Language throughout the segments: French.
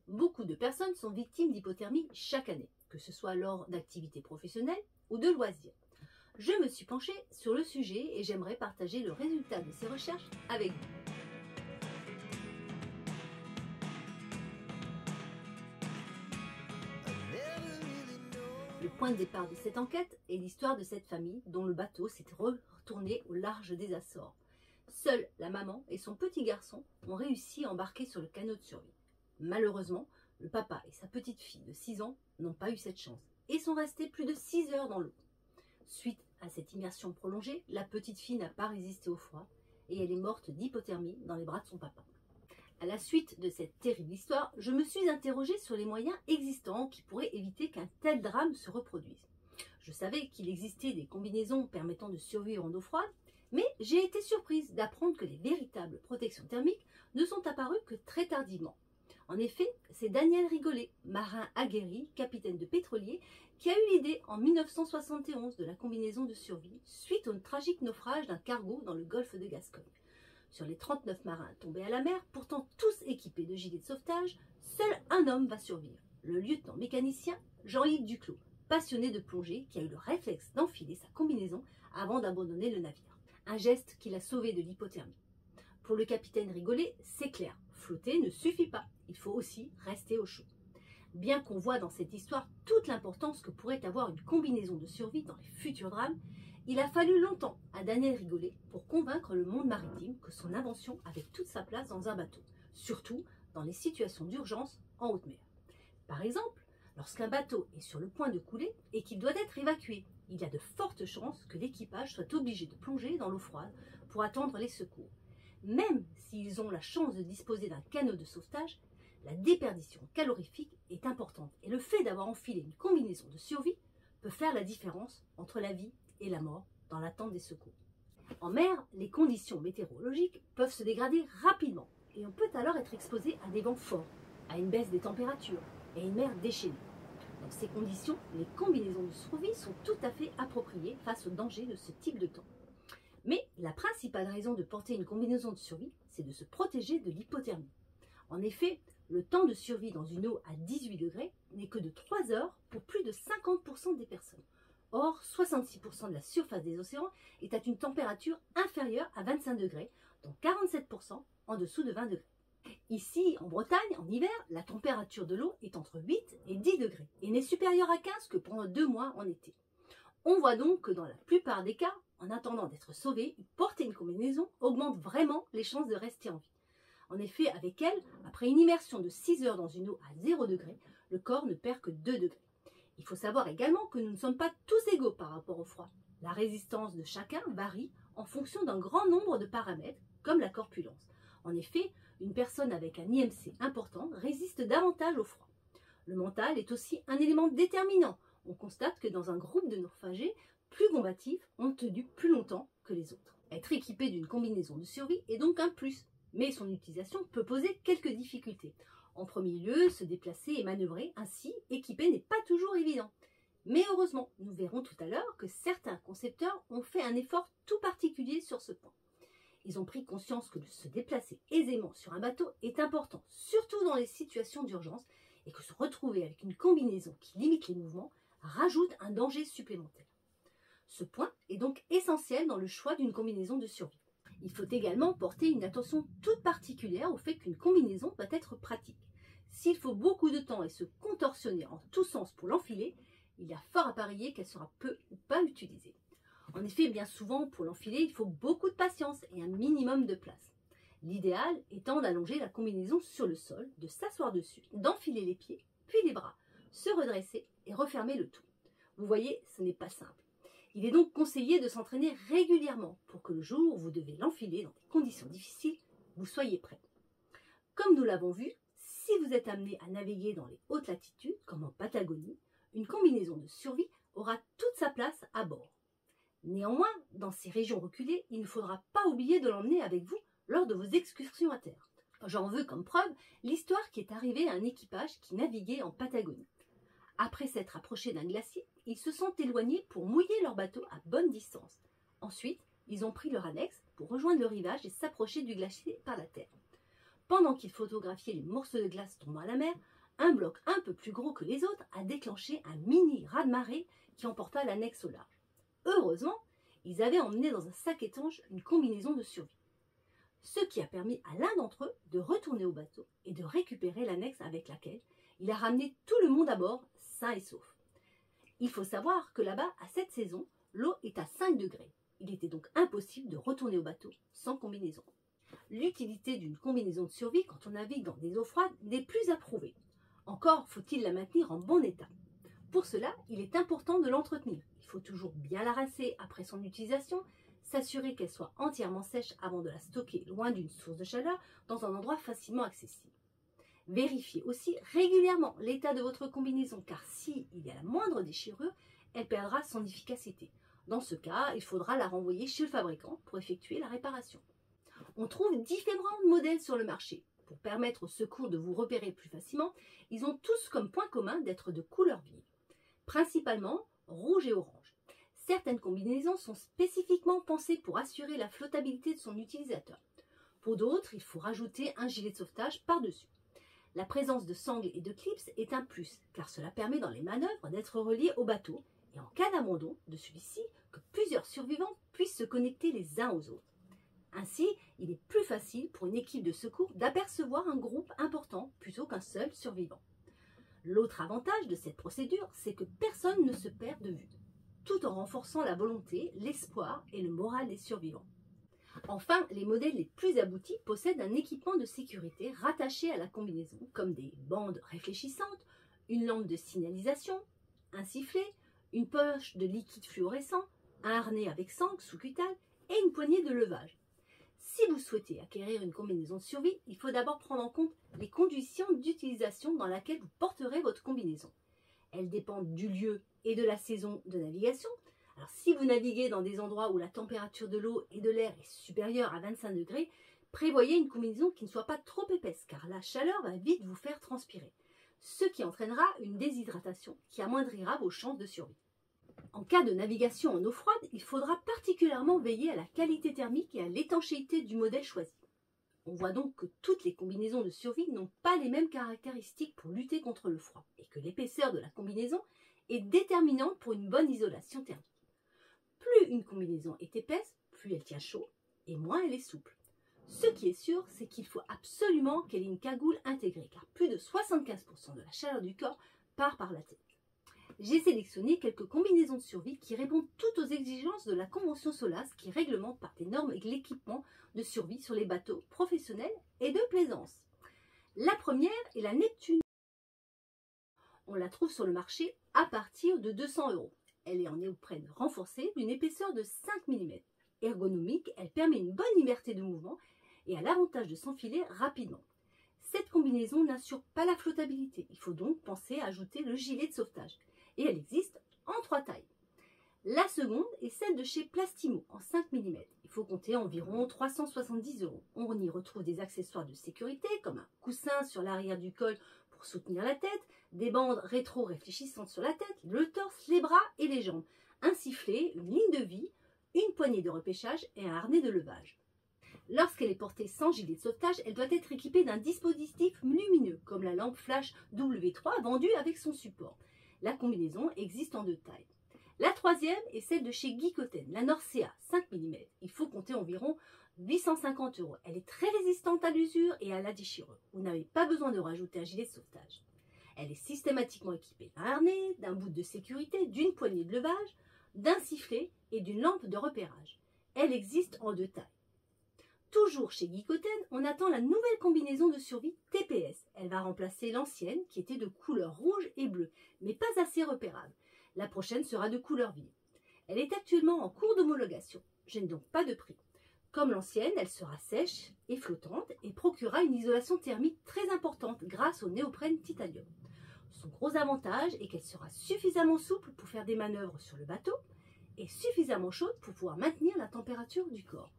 Beaucoup de personnes sont victimes d'hypothermie chaque année, que ce soit lors d'activités professionnelles ou de loisirs. Je me suis penchée sur le sujet et j'aimerais partager le résultat de ces recherches avec vous. Le point de départ de cette enquête est l'histoire de cette famille dont le bateau s'est retourné au large des Açores. Seule la maman et son petit garçon ont réussi à embarquer sur le canot de survie. Malheureusement, le papa et sa petite fille de 6 ans n'ont pas eu cette chance et sont restés plus de 6 heures dans l'eau. Suite à cette immersion prolongée, la petite fille n'a pas résisté au froid et elle est morte d'hypothermie dans les bras de son papa. À la suite de cette terrible histoire, je me suis interrogée sur les moyens existants qui pourraient éviter qu'un tel drame se reproduise. Je savais qu'il existait des combinaisons permettant de survivre en eau froide, mais j'ai été surprise d'apprendre que les véritables protections thermiques ne sont apparues que très tardivement. En effet, c'est Daniel Rigolet, marin aguerri, capitaine de pétrolier, qui a eu l'idée en 1971 de la combinaison de survie suite au tragique naufrage d'un cargo dans le golfe de Gascogne. Sur les 39 marins tombés à la mer, pourtant tous équipés de gilets de sauvetage, seul un homme va survivre, le lieutenant mécanicien Jean-Yves Duclos, passionné de plongée qui a eu le réflexe d'enfiler sa combinaison avant d'abandonner le navire. Un geste qui l'a sauvé de l'hypothermie. Pour le capitaine Rigolet, c'est clair, flotter ne suffit pas, il faut aussi rester au chaud. Bien qu'on voit dans cette histoire toute l'importance que pourrait avoir une combinaison de survie dans les futurs drames, il a fallu longtemps à Daniel Rigolet pour convaincre le monde maritime que son invention avait toute sa place dans un bateau, surtout dans les situations d'urgence en haute mer. Par exemple, lorsqu'un bateau est sur le point de couler et qu'il doit être évacué, il y a de fortes chances que l'équipage soit obligé de plonger dans l'eau froide pour attendre les secours. Même s'ils ont la chance de disposer d'un canot de sauvetage, la déperdition calorifique est importante et le fait d'avoir enfilé une combinaison de survie peut faire la différence entre la vie et la mort dans l'attente des secours. En mer, les conditions météorologiques peuvent se dégrader rapidement et on peut alors être exposé à des vents forts, à une baisse des températures et à une mer déchaînée. Dans ces conditions, les combinaisons de survie sont tout à fait appropriées face aux dangers de ce type de temps. Mais la principale raison de porter une combinaison de survie, c'est de se protéger de l'hypothermie. En effet, le temps de survie dans une eau à 18 degrés n'est que de 3 heures pour plus de 50% des personnes. Or, 66% de la surface des océans est à une température inférieure à 25 degrés, dont 47% en dessous de 20 degrés. Ici, en Bretagne, en hiver, la température de l'eau est entre 8 et 10 degrés et n'est supérieure à 15 que pendant 2 mois en été. On voit donc que dans la plupart des cas, en attendant d'être sauvé, porter une combinaison augmente vraiment les chances de rester en vie. En effet, avec elle, après une immersion de 6 heures dans une eau à 0 degré, le corps ne perd que 2 degrés. Il faut savoir également que nous ne sommes pas tous égaux par rapport au froid. La résistance de chacun varie en fonction d'un grand nombre de paramètres, comme la corpulence. En effet, une personne avec un IMC important résiste davantage au froid. Le mental est aussi un élément déterminant. On constate que dans un groupe de naufragés, plus combatifs ont tenu plus longtemps que les autres. Être équipé d'une combinaison de survie est donc un plus, mais son utilisation peut poser quelques difficultés. En premier lieu, se déplacer et manœuvrer ainsi équipé n'est pas toujours évident. Mais heureusement, nous verrons tout à l'heure que certains concepteurs ont fait un effort tout particulier sur ce point. Ils ont pris conscience que se déplacer aisément sur un bateau est important, surtout dans les situations d'urgence, et que se retrouver avec une combinaison qui limite les mouvements rajoute un danger supplémentaire. Ce point est donc essentiel dans le choix d'une combinaison de survie. Il faut également porter une attention toute particulière au fait qu'une combinaison doit être pratique. S'il faut beaucoup de temps et se contorsionner en tous sens pour l'enfiler, il y a fort à parier qu'elle sera peu ou pas utilisée. En effet, bien souvent, pour l'enfiler, il faut beaucoup de patience et un minimum de place. L'idéal étant d'allonger la combinaison sur le sol, de s'asseoir dessus, d'enfiler les pieds, puis les bras, se redresser et refermer le tout. Vous voyez, ce n'est pas simple. Il est donc conseillé de s'entraîner régulièrement pour que le jour où vous devez l'enfiler dans des conditions difficiles, vous soyez prêt. Comme nous l'avons vu, si vous êtes amené à naviguer dans les hautes latitudes, comme en Patagonie, une combinaison de survie aura toute sa place à bord. Néanmoins, dans ces régions reculées, il ne faudra pas oublier de l'emmener avec vous lors de vos excursions à terre. J'en veux comme preuve l'histoire qui est arrivée à un équipage qui naviguait en Patagonie. Après s'être approchés d'un glacier, ils se sont éloignés pour mouiller leur bateau à bonne distance. Ensuite, ils ont pris leur annexe pour rejoindre le rivage et s'approcher du glacier par la terre. Pendant qu'ils photographiaient les morceaux de glace tombant à la mer, un bloc un peu plus gros que les autres a déclenché un mini raz-de-marée qui emporta l'annexe au large. Heureusement, ils avaient emmené dans un sac étanche une combinaison de survie, ce qui a permis à l'un d'entre eux de retourner au bateau et de récupérer l'annexe avec laquelle il a ramené tout le monde à bord, sain et sauf. Il faut savoir que là-bas, à cette saison, l'eau est à 5 degrés. Il était donc impossible de retourner au bateau sans combinaison. L'utilité d'une combinaison de survie quand on navigue dans des eaux froides n'est plus à prouver. Encore faut-il la maintenir en bon état. Pour cela, il est important de l'entretenir. Il faut toujours bien la rincer après son utilisation, s'assurer qu'elle soit entièrement sèche avant de la stocker loin d'une source de chaleur dans un endroit facilement accessible. Vérifiez aussi régulièrement l'état de votre combinaison car s'il y a la moindre déchirure, elle perdra son efficacité. Dans ce cas, il faudra la renvoyer chez le fabricant pour effectuer la réparation. On trouve différents modèles sur le marché. Pour permettre aux secours de vous repérer plus facilement, ils ont tous comme point commun d'être de couleur vive, principalement rouge et orange. Certaines combinaisons sont spécifiquement pensées pour assurer la flottabilité de son utilisateur. Pour d'autres, il faut rajouter un gilet de sauvetage par-dessus. La présence de sangles et de clips est un plus, car cela permet dans les manœuvres d'être relié au bateau et en cas d'abandon de celui-ci, que plusieurs survivants puissent se connecter les uns aux autres. Ainsi, il est plus facile pour une équipe de secours d'apercevoir un groupe important plutôt qu'un seul survivant. L'autre avantage de cette procédure, c'est que personne ne se perd de vue, tout en renforçant la volonté, l'espoir et le moral des survivants. Enfin, les modèles les plus aboutis possèdent un équipement de sécurité rattaché à la combinaison, comme des bandes réfléchissantes, une lampe de signalisation, un sifflet, une poche de liquide fluorescent, un harnais avec sangle sous-cutane et une poignée de levage. Si vous souhaitez acquérir une combinaison de survie, il faut d'abord prendre en compte les conditions d'utilisation dans lesquelles vous porterez votre combinaison. Elles dépendent du lieu et de la saison de navigation. Alors, si vous naviguez dans des endroits où la température de l'eau et de l'air est supérieure à 25 degrés, prévoyez une combinaison qui ne soit pas trop épaisse car la chaleur va vite vous faire transpirer, ce qui entraînera une déshydratation qui amoindrira vos chances de survie. En cas de navigation en eau froide, il faudra particulièrement veiller à la qualité thermique et à l'étanchéité du modèle choisi. On voit donc que toutes les combinaisons de survie n'ont pas les mêmes caractéristiques pour lutter contre le froid et que l'épaisseur de la combinaison est déterminante pour une bonne isolation thermique. Plus une combinaison est épaisse, plus elle tient chaud et moins elle est souple. Ce qui est sûr, c'est qu'il faut absolument qu'elle ait une cagoule intégrée car plus de 75% de la chaleur du corps part par la tête. J'ai sélectionné quelques combinaisons de survie qui répondent toutes aux exigences de la Convention SOLAS qui réglemente par des normes et l'équipement de survie sur les bateaux professionnels et de plaisance. La première est la Neptune. On la trouve sur le marché à partir de 200 €. Elle est en néoprène renforcée d'une épaisseur de 5 mm. Ergonomique, elle permet une bonne liberté de mouvement et a l'avantage de s'enfiler rapidement. Cette combinaison n'assure pas la flottabilité. Il faut donc penser à ajouter le gilet de sauvetage. Et elle existe en 3 tailles. La seconde est celle de chez Plastimo en 5 mm. Il faut compter environ 370 €. On y retrouve des accessoires de sécurité comme un coussin sur l'arrière du col pour soutenir la tête, des bandes rétro-réfléchissantes sur la tête, le torse, les bras et les jambes, un sifflet, une ligne de vie, une poignée de repêchage et un harnais de levage. Lorsqu'elle est portée sans gilet de sauvetage, elle doit être équipée d'un dispositif lumineux comme la lampe flash W3 vendue avec son support. La combinaison existe en 2 tailles. La troisième est celle de chez Gikoten, la Norcea 5 mm. Il faut compter environ 850 €. Elle est très résistante à l'usure et à la déchirure. Vous n'avez pas besoin de rajouter un gilet de sauvetage. Elle est systématiquement équipée d'un harnais, d'un bout de sécurité, d'une poignée de levage, d'un sifflet et d'une lampe de repérage. Elle existe en 2 tailles. Toujours chez Gikoten, on attend la nouvelle combinaison de survie TPS. Elle va remplacer l'ancienne qui était de couleur rouge et bleue, mais pas assez repérable. La prochaine sera de couleur vive. Elle est actuellement en cours d'homologation. Je n'ai donc pas de prix. Comme l'ancienne, elle sera sèche et flottante et procurera une isolation thermique très importante grâce au néoprène titanium. Son gros avantage est qu'elle sera suffisamment souple pour faire des manœuvres sur le bateau et suffisamment chaude pour pouvoir maintenir la température du corps,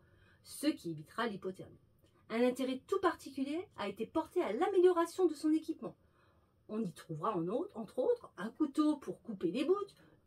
ce qui évitera l'hypothermie. Un intérêt tout particulier a été porté à l'amélioration de son équipement. On y trouvera entre autres un couteau pour couper les bouts,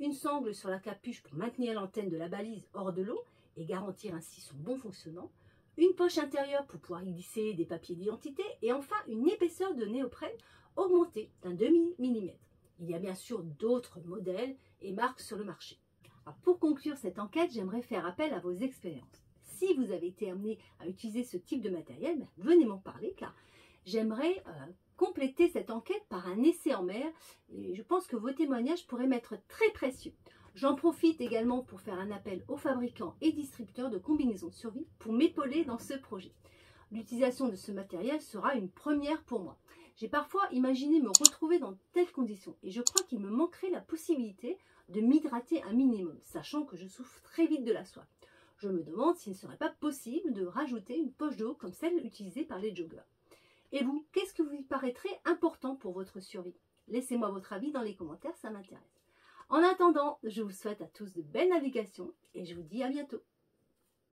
une sangle sur la capuche pour maintenir l'antenne de la balise hors de l'eau et garantir ainsi son bon fonctionnement, une poche intérieure pour pouvoir y glisser des papiers d'identité et enfin une épaisseur de néoprène augmenté d'un demi-millimètre. Il y a bien sûr d'autres modèles et marques sur le marché. Alors pour conclure cette enquête, j'aimerais faire appel à vos expériences. Si vous avez été amené à utiliser ce type de matériel, venez m'en parler car j'aimerais compléter cette enquête par un essai en mer et je pense que vos témoignages pourraient m'être très précieux. J'en profite également pour faire un appel aux fabricants et distributeurs de combinaisons de survie pour m'épauler dans ce projet. L'utilisation de ce matériel sera une première pour moi. J'ai parfois imaginé me retrouver dans telles conditions et je crois qu'il me manquerait la possibilité de m'hydrater un minimum, sachant que je souffre très vite de la soif. Je me demande s'il ne serait pas possible de rajouter une poche d'eau comme celle utilisée par les joggeurs. Et vous, qu'est-ce que vous paraîtrait important pour votre survie? Laissez-moi votre avis dans les commentaires, ça m'intéresse. En attendant, je vous souhaite à tous de belles navigations et je vous dis à bientôt.